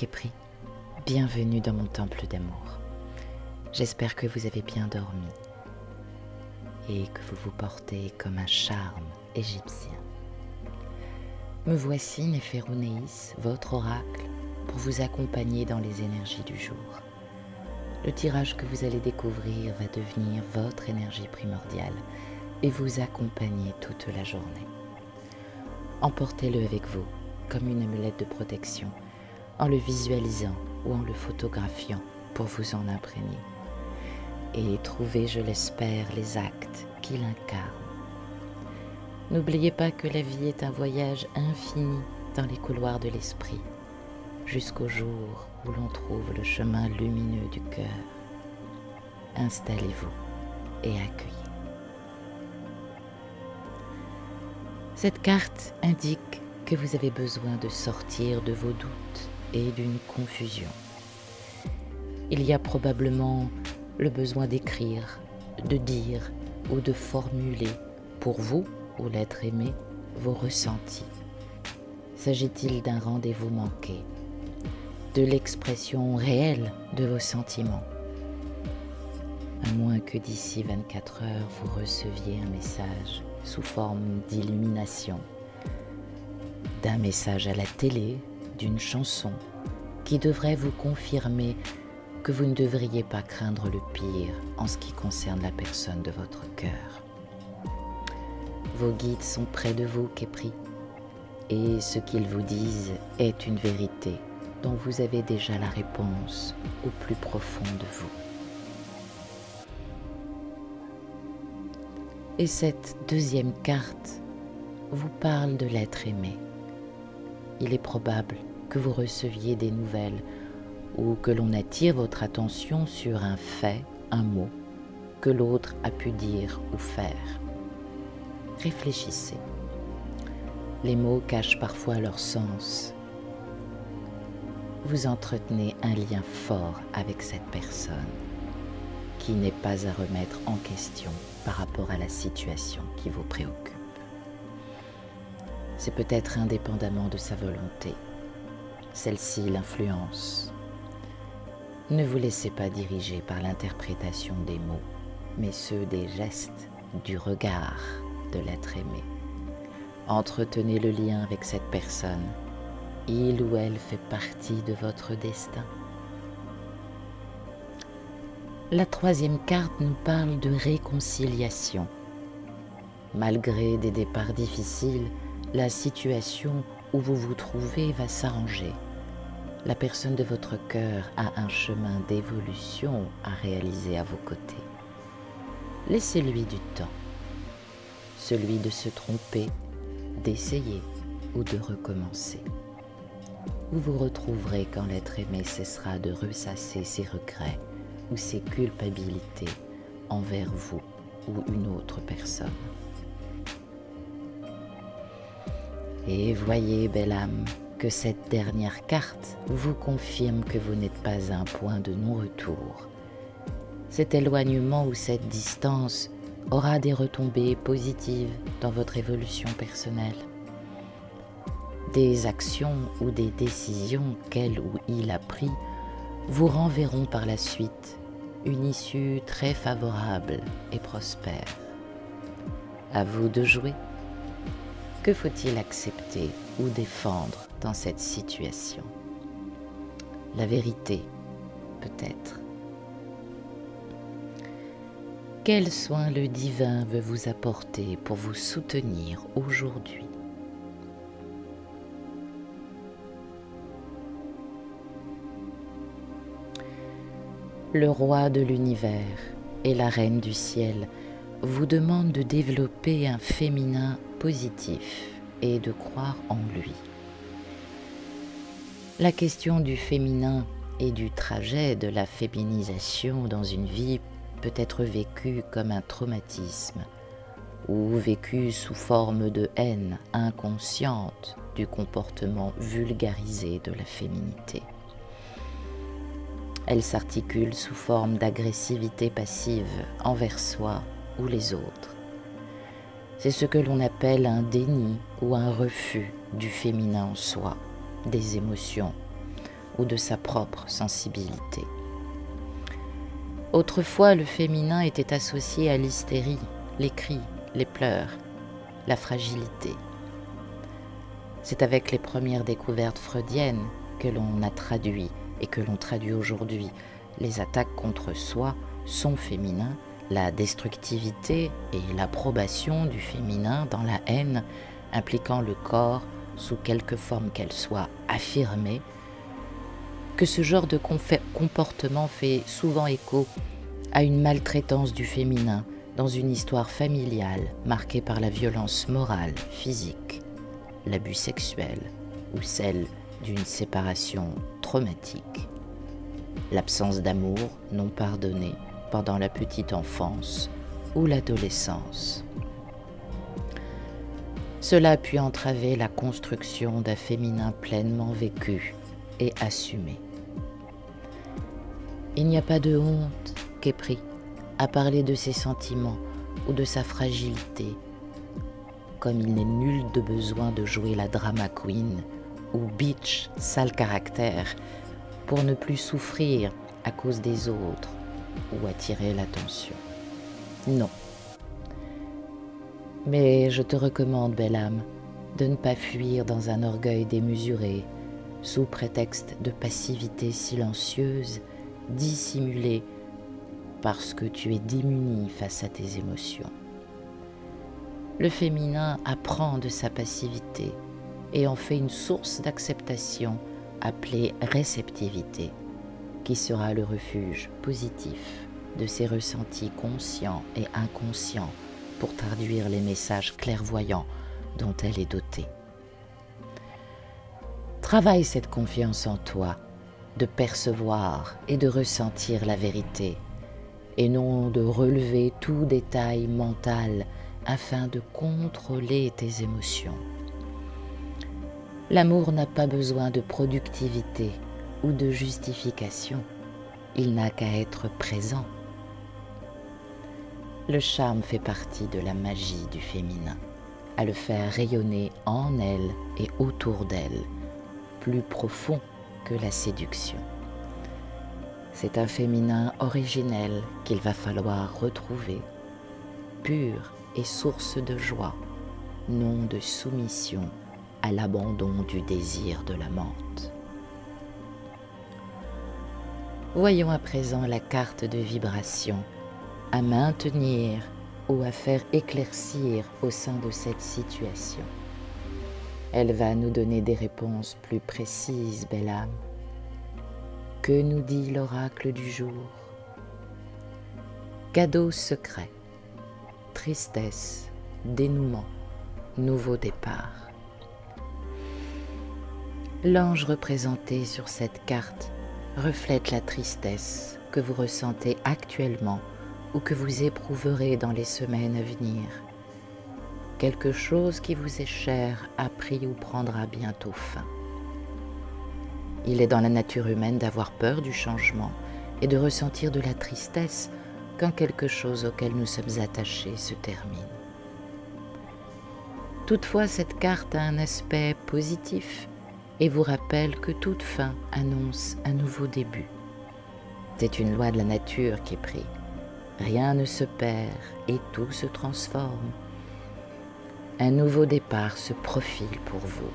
Képri, bienvenue dans mon temple d'amour. J'espère que vous avez bien dormi et que vous vous portez comme un charme égyptien. Me voici Néphérounéis, votre oracle, pour vous accompagner dans les énergies du jour. Le tirage que vous allez découvrir va devenir votre énergie primordiale et vous accompagner toute la journée. Emportez-le avec vous comme une amulette de protection, en le visualisant ou en le photographiant pour vous en imprégner. Et trouvez, je l'espère, les actes qu'il incarne. N'oubliez pas que la vie est un voyage infini dans les couloirs de l'esprit, jusqu'au jour où l'on trouve le chemin lumineux du cœur. Installez-vous et accueillez. Cette carte indique que vous avez besoin de sortir de vos doutes et d'une confusion. Il y a probablement le besoin d'écrire, de dire ou de formuler pour vous ou l'être aimé vos ressentis. S'agit-il d'un rendez-vous manqué, de l'expression réelle de vos sentiments? À moins que d'ici 24 heures vous receviez un message sous forme d'illumination, d'un message à la télé, d'une chanson qui devrait vous confirmer que vous ne devriez pas craindre le pire en ce qui concerne la personne de votre cœur. Vos guides sont près de vous, Képri, et ce qu'ils vous disent est une vérité dont vous avez déjà la réponse au plus profond de vous. Et cette deuxième carte vous parle de l'être aimé. Il est probable que vous receviez des nouvelles ou que l'on attire votre attention sur un fait, un mot, que l'autre a pu dire ou faire. Réfléchissez. Les mots cachent parfois leur sens. Vous entretenez un lien fort avec cette personne qui n'est pas à remettre en question par rapport à la situation qui vous préoccupe. C'est peut-être indépendamment de sa volonté. Celle-ci l'influence. Ne vous laissez pas diriger par l'interprétation des mots, mais ceux des gestes, du regard de l'être aimé. Entretenez le lien avec cette personne. Il ou elle fait partie de votre destin. La troisième carte nous parle de réconciliation. Malgré des départs difficiles, la situation où vous vous trouvez va s'arranger. La personne de votre cœur a un chemin d'évolution à réaliser à vos côtés. Laissez-lui du temps, celui de se tromper, d'essayer ou de recommencer. Vous vous retrouverez quand l'être aimé cessera de ressasser ses regrets ou ses culpabilités envers vous ou une autre personne. Et voyez, belle âme, que cette dernière carte vous confirme que vous n'êtes pas à un point de non-retour. Cet éloignement ou cette distance aura des retombées positives dans votre évolution personnelle. Des actions ou des décisions qu'elle ou il a prises vous renverront par la suite une issue très favorable et prospère. À vous de jouer. Que faut-il accepter ou défendre dans cette situation? La vérité, peut-être. Quel soin le divin veut vous apporter pour vous soutenir aujourd'hui? Le roi de l'univers et la reine du ciel vous demandent de développer un féminin positif et de croire en lui. La question du féminin et du trajet de la féminisation dans une vie peut être vécue comme un traumatisme ou vécue sous forme de haine inconsciente du comportement vulgarisé de la féminité. Elle s'articule sous forme d'agressivité passive envers soi ou les autres. C'est ce que l'on appelle un déni ou un refus du féminin en soi, des émotions, ou de sa propre sensibilité. Autrefois, le féminin était associé à l'hystérie, les cris, les pleurs, la fragilité. C'est avec les premières découvertes freudiennes que l'on a traduit et que l'on traduit aujourd'hui les attaques contre soi, son féminin, la destructivité et l'approbation du féminin dans la haine impliquant le corps sous quelque forme qu'elle soit affirmée, que ce genre de comportement fait souvent écho à une maltraitance du féminin dans une histoire familiale marquée par la violence morale, physique, l'abus sexuel ou celle d'une séparation traumatique, l'absence d'amour non pardonné pendant la petite enfance ou l'adolescence. Cela a pu entraver la construction d'un féminin pleinement vécu et assumé. Il n'y a pas de honte qu'épris à parler de ses sentiments ou de sa fragilité, comme il n'est nul de besoin de jouer la drama queen ou bitch sale caractère pour ne plus souffrir à cause des autres ou attirer l'attention. Non. Mais je te recommande, belle âme, de ne pas fuir dans un orgueil démesuré, sous prétexte de passivité silencieuse, dissimulée parce que tu es démunie face à tes émotions. Le féminin apprend de sa passivité et en fait une source d'acceptation appelée réceptivité, qui sera le refuge positif de ses ressentis conscients et inconscients pour traduire les messages clairvoyants dont elle est dotée. Travaille cette confiance en toi, de percevoir et de ressentir la vérité, et non de relever tout détail mental afin de contrôler tes émotions. L'amour n'a pas besoin de productivité ou de justification, il n'a qu'à être présent. Le charme fait partie de la magie du féminin, à le faire rayonner en elle et autour d'elle, plus profond que la séduction. C'est un féminin originel qu'il va falloir retrouver, pur et source de joie, non de soumission à l'abandon du désir de l'amante. Voyons à présent la carte de vibration à maintenir ou à faire éclaircir au sein de cette situation. Elle va nous donner des réponses plus précises, belle âme. Que nous dit l'oracle du jour? Cadeau secret, tristesse, dénouement, nouveau départ. L'ange représenté sur cette carte reflète la tristesse que vous ressentez actuellement ou que vous éprouverez dans les semaines à venir. Quelque chose qui vous est cher a pris ou prendra bientôt fin. Il est dans la nature humaine d'avoir peur du changement et de ressentir de la tristesse quand quelque chose auquel nous sommes attachés se termine. Toutefois, cette carte a un aspect positif et vous rappelle que toute fin annonce un nouveau début. C'est une loi de la nature qui est prise. Rien ne se perd et tout se transforme. Un nouveau départ se profile pour vous,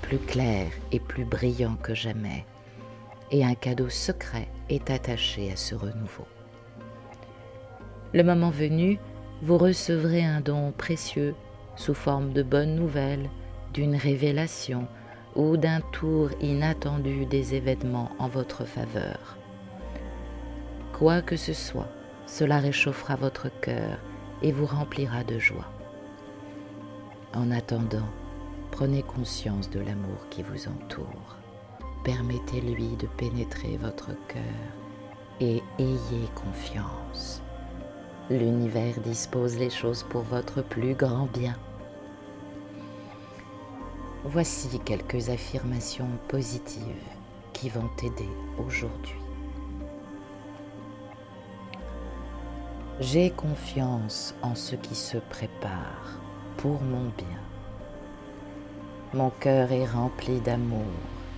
plus clair et plus brillant que jamais, et un cadeau secret est attaché à ce renouveau. Le moment venu, vous recevrez un don précieux sous forme de bonnes nouvelles, d'une révélation ou d'un tour inattendu des événements en votre faveur. Quoi que ce soit, cela réchauffera votre cœur et vous remplira de joie. En attendant, prenez conscience de l'amour qui vous entoure. Permettez-lui de pénétrer votre cœur et ayez confiance. L'univers dispose les choses pour votre plus grand bien. Voici quelques affirmations positives qui vont t'aider aujourd'hui. J'ai confiance en ce qui se prépare pour mon bien. Mon cœur est rempli d'amour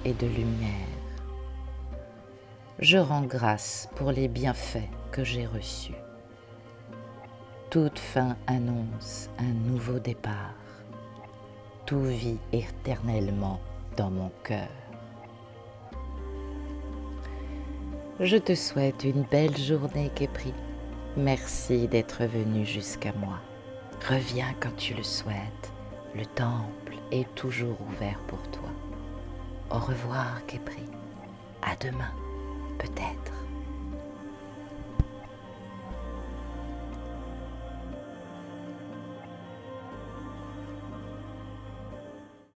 et de lumière. je rends grâce pour les bienfaits que j'ai reçus. Toute fin annonce un nouveau départ. Tout vit éternellement dans mon cœur. Je te souhaite une belle journée, Képri. Merci d'être venu jusqu'à moi. Reviens quand tu le souhaites. Le temple est toujours ouvert pour toi. Au revoir, Képri. À demain, peut-être.